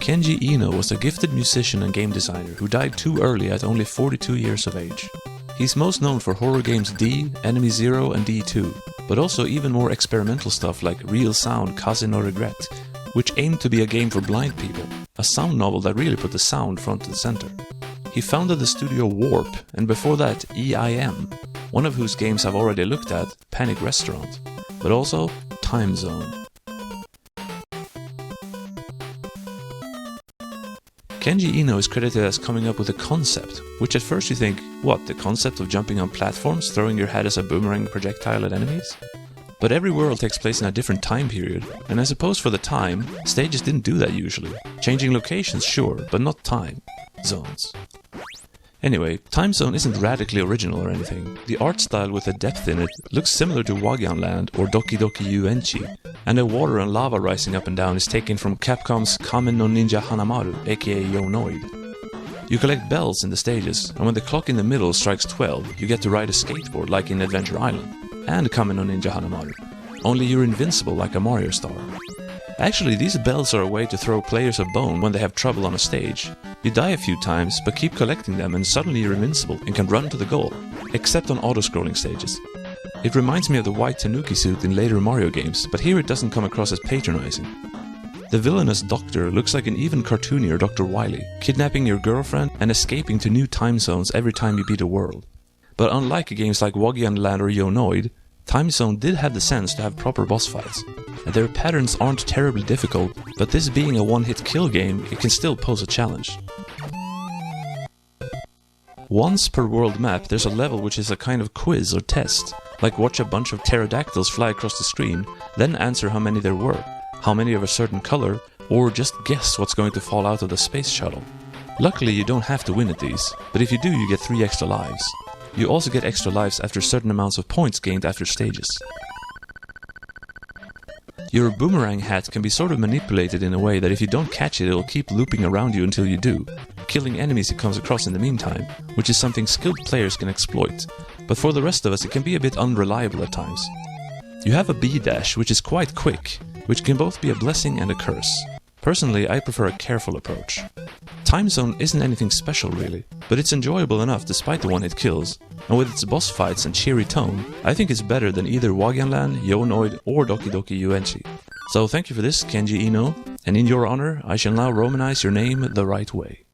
Kenji Eno was a gifted musician and game designer who died too early at only 42 years of age. He's most known for horror games D, Enemy Zero and D2, but also even more experimental stuff like Real Sound, Kaze no Regret, which aimed to be a game for blind people, a sound novel that really put the sound front and center. He founded the studio Warp, and before that EIM, one of whose games I've already looked at, Panic Restaurant, but also Time Zone. Kenji Eno is credited as coming up with a concept, which at first you think, what, the concept of jumping on platforms, throwing your head as a boomerang projectile at enemies? But every world takes place in a different time period, and I suppose for the time, stages didn't do that usually. Changing locations, sure, but not time zones. Anyway, Time Zone isn't radically original or anything. The art style with the depth in it looks similar to Wagyan Land or Doki Doki Yuenchi, and the water and lava rising up and down is taken from Capcom's Kamen no Ninja Hanamaru, aka Yonoid. You collect bells in the stages, and when the clock in the middle strikes 12, you get to ride a skateboard like in Adventure Island, and Kamen no Ninja Hanamaru, only you're invincible like a Mario star. Actually, these bells are a way to throw players a bone when they have trouble on a stage. You die a few times, but keep collecting them and suddenly you're invincible and can run to the goal, except on auto-scrolling stages. It reminds me of the white Tanuki suit in later Mario games, but here it doesn't come across as patronizing. The villainous Doctor looks like an even cartoonier Dr. Wily, kidnapping your girlfriend and escaping to new time zones every time you beat a world. But unlike games like Wagyan Land or Yonoid, Time Zone did have the sense to have proper boss fights. Their patterns aren't terribly difficult, but this being a one-hit kill game, it can still pose a challenge. Once per world map, there's a level which is a kind of quiz or test, like watch a bunch of pterodactyls fly across the screen, then answer how many there were, how many of a certain color, or just guess what's going to fall out of the space shuttle. Luckily you don't have to win at these, but if you do you get 3 extra lives. You also get extra lives after certain amounts of points gained after stages. Your boomerang hat can be sort of manipulated in a way that if you don't catch it, it'll keep looping around you until you do, killing enemies it comes across in the meantime, which is something skilled players can exploit, but for the rest of us it can be a bit unreliable at times. You have a B-dash, which is quite quick, which can both be a blessing and a curse. Personally, I prefer a careful approach. Time Zone isn't anything special really, but it's enjoyable enough despite the one-hit kills, and with its boss fights and cheery tone, I think it's better than either Wagyan Land, Yonoid or Doki Doki Yuenchi. So thank you for this, Kenji Eno, and in your honor, I shall now romanize your name the right way.